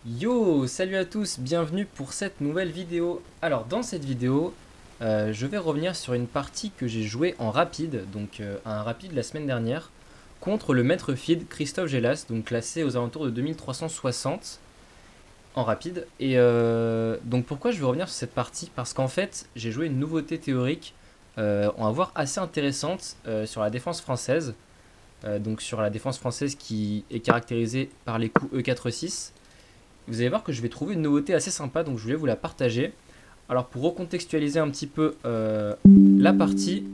Yo, salut à tous, bienvenue pour cette nouvelle vidéo. Alors dans cette vidéo, je vais revenir sur une partie que j'ai jouée en rapide, donc un rapide la semaine dernière, contre le maître feed Christophe Gélas, donc classé aux alentours de 2360 en rapide. Et donc pourquoi je vais revenir sur cette partie? Parce qu'en fait, j'ai joué une nouveauté théorique, on va voir assez intéressante sur la défense française. Donc sur la défense française qui est caractérisée par les coups E4-6. Vous allez voir que je vais trouver une nouveauté assez sympa, donc je voulais vous la partager. Alors pour recontextualiser un petit peu la partie,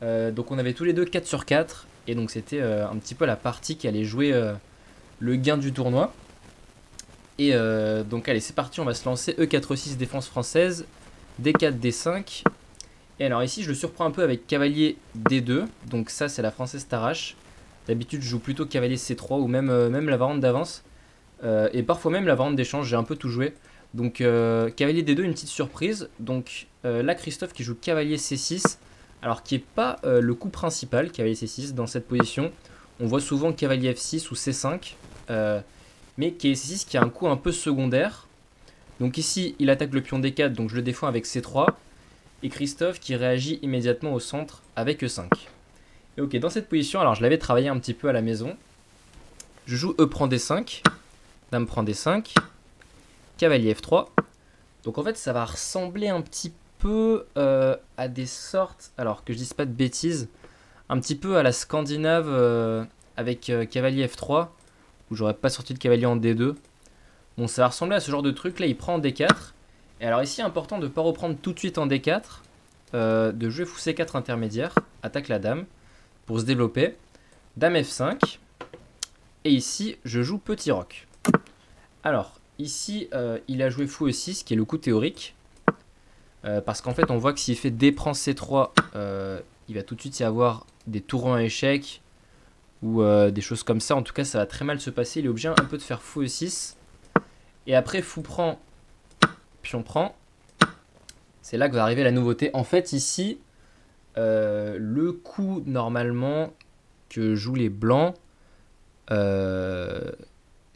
donc on avait tous les deux 4 sur 4, et donc c'était un petit peu la partie qui allait jouer le gain du tournoi. Et donc allez, c'est parti, on va se lancer E4-6 défense française, D4, D5. Et alors ici je le surprends un peu avec cavalier D2, donc ça c'est la française Tarache. D'habitude je joue plutôt cavalier C3 ou même la variante d'avance. Et parfois même la variante d'échange, j'ai un peu tout joué. Donc cavalier D2, une petite surprise. Donc là Christophe qui joue cavalier C6, alors qui n'est pas le coup principal, cavalier C6 dans cette position. On voit souvent cavalier F6 ou C5, mais cavalier C6 qui a un coup un peu secondaire. Donc ici il attaque le pion D4, donc je le défends avec C3. Et Christophe qui réagit immédiatement au centre avec E5. Et ok, dans cette position, alors je l'avais travaillé un petit peu à la maison. Je joue E prend D5. Dame prend D5, cavalier F3. Donc en fait ça va ressembler un petit peu à des sortes, alors que je dise pas de bêtises, un petit peu à la scandinave avec cavalier F3, où j'aurais pas sorti de cavalier en D2. Bon, ça va ressembler à ce genre de truc, là il prend en D4. Et alors ici important de ne pas reprendre tout de suite en D4, de jouer fou C4 intermédiaire, attaque la dame, pour se développer. Dame F5, et ici je joue petit roc. Alors, ici, il a joué fou E6, qui est le coup théorique. Parce qu'en fait, on voit que s'il fait D prend C3, il va tout de suite y avoir des tourons à échec ou des choses comme ça. En tout cas, ça va très mal se passer. Il est obligé un peu de faire fou E6. Et après, fou prend, pion prend. C'est là que va arriver la nouveauté. En fait, ici, le coup, normalement, que jouent les blancs,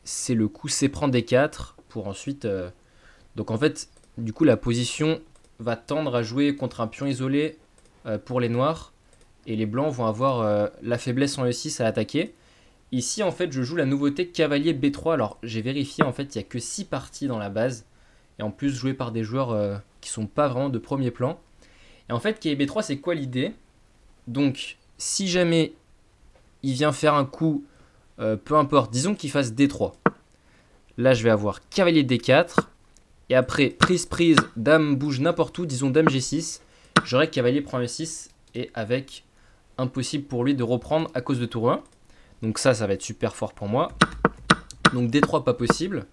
c'est le coup C prend D4 pour ensuite... donc en fait, du coup, la position va tendre à jouer contre un pion isolé pour les noirs. Et les blancs vont avoir la faiblesse en E6 à attaquer. Ici, en fait, je joue la nouveauté cavalier B3. Alors, j'ai vérifié, en fait, il n'y a que 6 parties dans la base. Et en plus, joué par des joueurs qui sont pas vraiment de premier plan. Et en fait, cavalier B3, c'est quoi l'idée? Donc, si jamais il vient faire un coup, peu importe, disons qu'il fasse D3. Là, je vais avoir cavalier D4. Et après, prise, dame bouge n'importe où, disons dame G6. J'aurai cavalier prend E6. Et avec impossible pour lui de reprendre à cause de tour 1. Donc ça va être super fort pour moi. Donc D3, pas possible.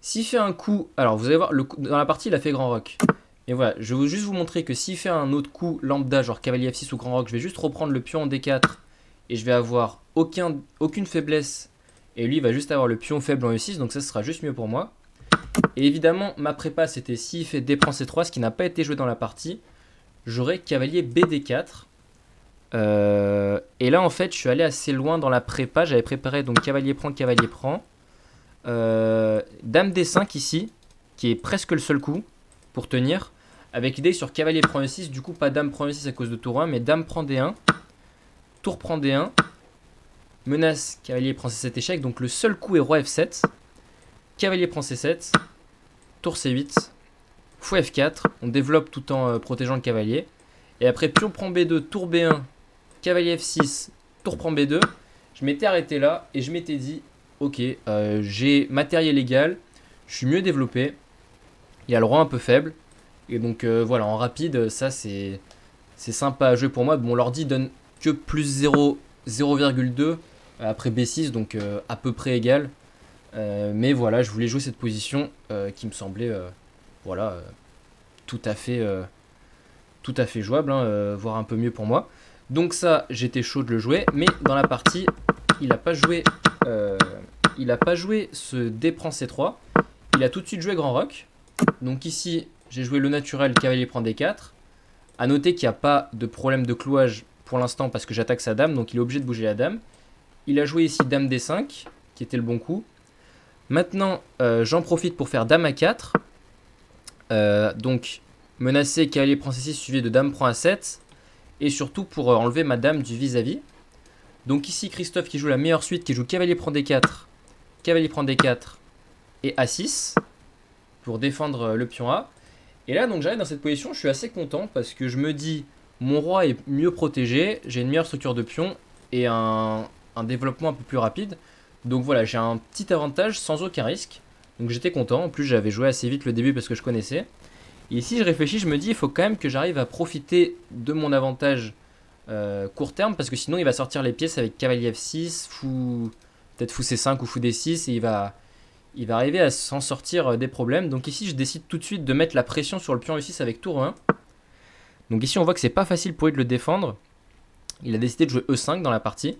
S'il fait un coup... Alors, vous allez voir, dans la partie, il a fait grand roc. Et voilà, je vais juste vous montrer que s'il fait un autre coup lambda, genre cavalier F6 ou grand roc, je vais juste reprendre le pion en D4. Et je vais avoir aucune faiblesse. Et lui, il va juste avoir le pion faible en E6, donc ça sera juste mieux pour moi. Et évidemment, ma prépa, c'était s'il fait D prend C3, ce qui n'a pas été joué dans la partie, j'aurais cavalier BD4. Et là, en fait, je suis allé assez loin dans la prépa. J'avais préparé donc cavalier prend, dame D5 ici, qui est presque le seul coup pour tenir. Avec l'idée sur cavalier prend E6, du coup, pas dame prend E6 à cause de tour 1, mais dame prend D1, tour prend D1. Menace, cavalier prend C7 échec, donc le seul coup est roi F7. Cavalier prend C7, tour C8, fou F4, on développe tout en protégeant le cavalier. Et après pion prend B2, tour B1, cavalier F6, tour prend B2. Je m'étais arrêté là et je m'étais dit, ok, j'ai matériel égal, je suis mieux développé, il y a le roi un peu faible. Et donc voilà, en rapide, ça c'est sympa à jouer pour moi. Bon, l'ordi donne que plus 0,2 après B6, donc à peu près égal. Mais voilà, je voulais jouer cette position qui me semblait voilà, tout à fait jouable, hein, voire un peu mieux pour moi. Donc ça, j'étais chaud de le jouer, mais dans la partie, il n'a pas joué ce D prend C3. Il a tout de suite joué grand roc. Donc ici, j'ai joué le naturel, cavalier prend D4. A noter qu'il n'y a pas de problème de clouage pour l'instant parce que j'attaque sa dame, donc il est obligé de bouger la dame. Il a joué ici dame D5, qui était le bon coup. Maintenant, j'en profite pour faire dame A4. Donc, menacer, cavalier prend C6 suivi de dame prend A7. Et surtout pour enlever ma dame du vis-à-vis. Donc ici, Christophe qui joue la meilleure suite, qui joue cavalier prend D4, cavalier prend D4 et A6 pour défendre le pion A. Et là, donc j'arrive dans cette position, je suis assez content parce que je me dis, mon roi est mieux protégé, j'ai une meilleure structure de pion et un développement un peu plus rapide. Donc voilà, j'ai un petit avantage sans aucun risque. Donc j'étais content, en plus j'avais joué assez vite le début parce que je connaissais. Et ici, je réfléchis, je me dis, il faut quand même que j'arrive à profiter de mon avantage court terme, parce que sinon il va sortir les pièces avec cavalier F6, peut-être fou C5 ou fou D6, et il va arriver à s'en sortir des problèmes. Donc ici, je décide tout de suite de mettre la pression sur le pion E6 avec tour 1. Donc ici, on voit que c'est pas facile pour lui de le défendre. Il a décidé de jouer E5 dans la partie.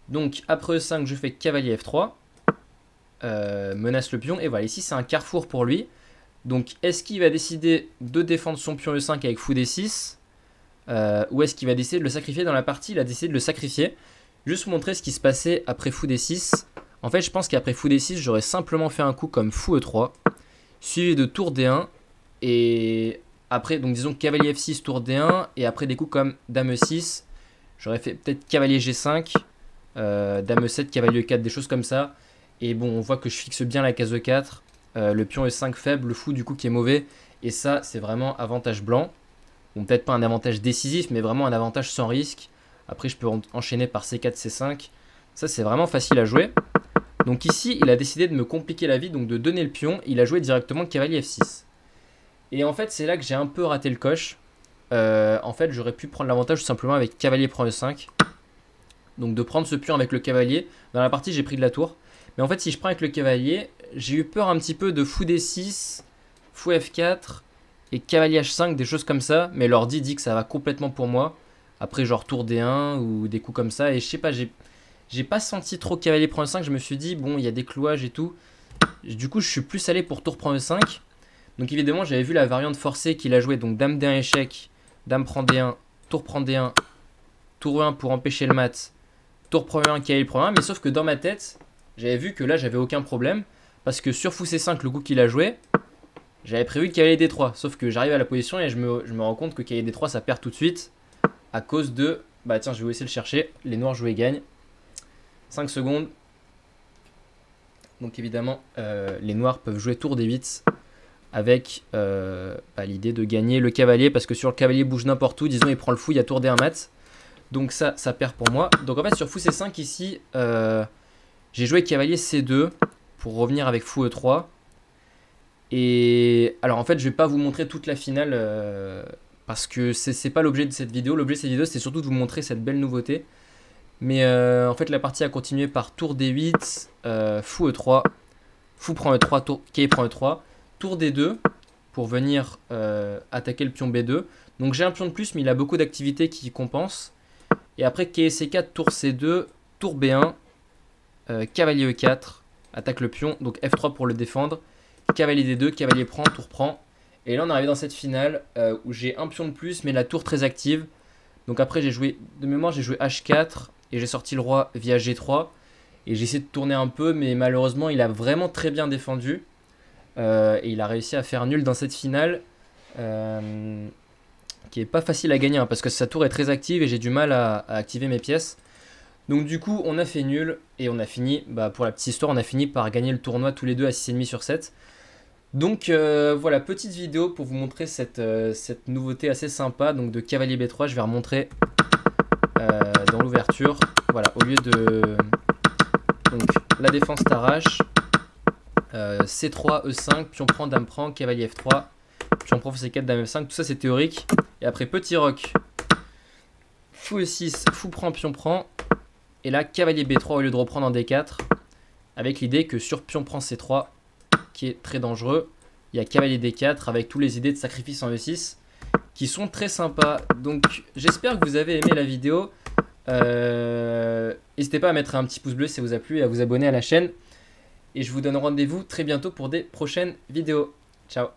Donc après E5, je fais cavalier F3, menace le pion, et voilà, ici c'est un carrefour pour lui. Donc est-ce qu'il va décider de défendre son pion E5 avec fou D6 ou est-ce qu'il va décider de le sacrifier dans la partie? Il a décidé de le sacrifier. Juste vous montrer ce qui se passait après fou D6. En fait, je pense qu'après fou D6, j'aurais simplement fait un coup comme fou E3, suivi de tour D1. Et après, donc disons cavalier F6, tour D1. Et après des coups comme dame E6, j'aurais fait peut-être cavalier G5, dame E7, cavalier E4, des choses comme ça. Et bon, on voit que je fixe bien la case E4. Le pion E5 faible, le fou du coup qui est mauvais. Et ça, c'est vraiment avantage blanc. Bon, peut-être pas un avantage décisif, mais vraiment un avantage sans risque. Après, je peux enchaîner par C4, C5. Ça, c'est vraiment facile à jouer. Donc ici, il a décidé de me compliquer la vie, donc de donner le pion. Il a joué directement cavalier F6. Et en fait, c'est là que j'ai un peu raté le coche. En fait, j'aurais pu prendre l'avantage tout simplement avec cavalier prend E5. Donc de prendre ce pion avec le cavalier. Dans la partie, j'ai pris de la tour. Mais en fait, si je prends avec le cavalier, j'ai eu peur un petit peu de fou D6, fou F4... et cavalier H5, des choses comme ça. Mais l'ordi dit que ça va complètement pour moi. Après genre tour D1 ou des coups comme ça. Et je sais pas, j'ai pas senti trop cavalier prend E5. Je me suis dit, bon, il y a des clouages et tout. Du coup, je suis plus allé pour tour prend E5. Donc évidemment, j'avais vu la variante forcée qu'il a joué. Donc dame D1 échec, dame prend D1, tour prend D1, tour E1 pour empêcher le mat, tour prend E1, cavalier prend E1. Mais sauf que dans ma tête, j'avais vu que là, j'avais aucun problème. Parce que sur fou C5, le coup qu'il a joué, j'avais prévu cavalier D3, sauf que j'arrive à la position et je me rends compte que cavalier D3 ça perd tout de suite à cause de... Bah tiens, je vais essayer de le chercher. Les noirs jouent et gagnent. 5 secondes. Donc évidemment, les noirs peuvent jouer tour D8 avec l'idée de gagner le cavalier, parce que sur le cavalier bouge n'importe où, disons il prend le fou, il y a tour D1 mat. Donc ça perd pour moi. Donc en fait sur fou C5 ici, j'ai joué cavalier C2 pour revenir avec fou E3. Et alors en fait je vais pas vous montrer toute la finale parce que c'est pas l'objet de cette vidéo. L'objet de cette vidéo c'est surtout de vous montrer cette belle nouveauté. Mais en fait la partie a continué par tour D8, fou E3, fou prend E3, tour cavalier prend E3, tour D2 pour venir attaquer le pion B2. Donc j'ai un pion de plus mais il a beaucoup d'activités qui compensent. Et après cavalier C4, tour C2, tour B1, cavalier E4, attaque le pion, donc F3 pour le défendre. Cavalier D2, cavalier prend, tour prend. Et là on est arrivé dans cette finale où j'ai un pion de plus mais la tour très active. Donc après j'ai joué, de mémoire j'ai joué H4 et j'ai sorti le roi via G3. Et j'ai essayé de tourner un peu mais malheureusement il a vraiment très bien défendu. Et il a réussi à faire nul dans cette finale. Qui est pas facile à gagner hein, parce que sa tour est très active et j'ai du mal à activer mes pièces. Donc du coup on a fait nul et on a fini, pour la petite histoire on a fini par gagner le tournoi tous les deux à 6,5 sur 7. Donc voilà, petite vidéo pour vous montrer cette nouveauté assez sympa donc de cavalier B3. Je vais remontrer dans l'ouverture. Voilà, au lieu de... Donc la défense t'arrache, C3, E5, pion prend, dame prend, cavalier F3, pion prend, C4, dame F5, tout ça c'est théorique. Et après petit roc, fou E6, fou prend, pion prend. Et là cavalier B3 au lieu de reprendre en D4, avec l'idée que sur pion prend C3, qui est très dangereux, il y a cavalier D4 avec toutes les idées de sacrifice en E6 qui sont très sympas. Donc j'espère que vous avez aimé la vidéo. N'hésitez pas à mettre un petit pouce bleu si ça vous a plu et à vous abonner à la chaîne. Et je vous donne rendez-vous très bientôt pour des prochaines vidéos. Ciao.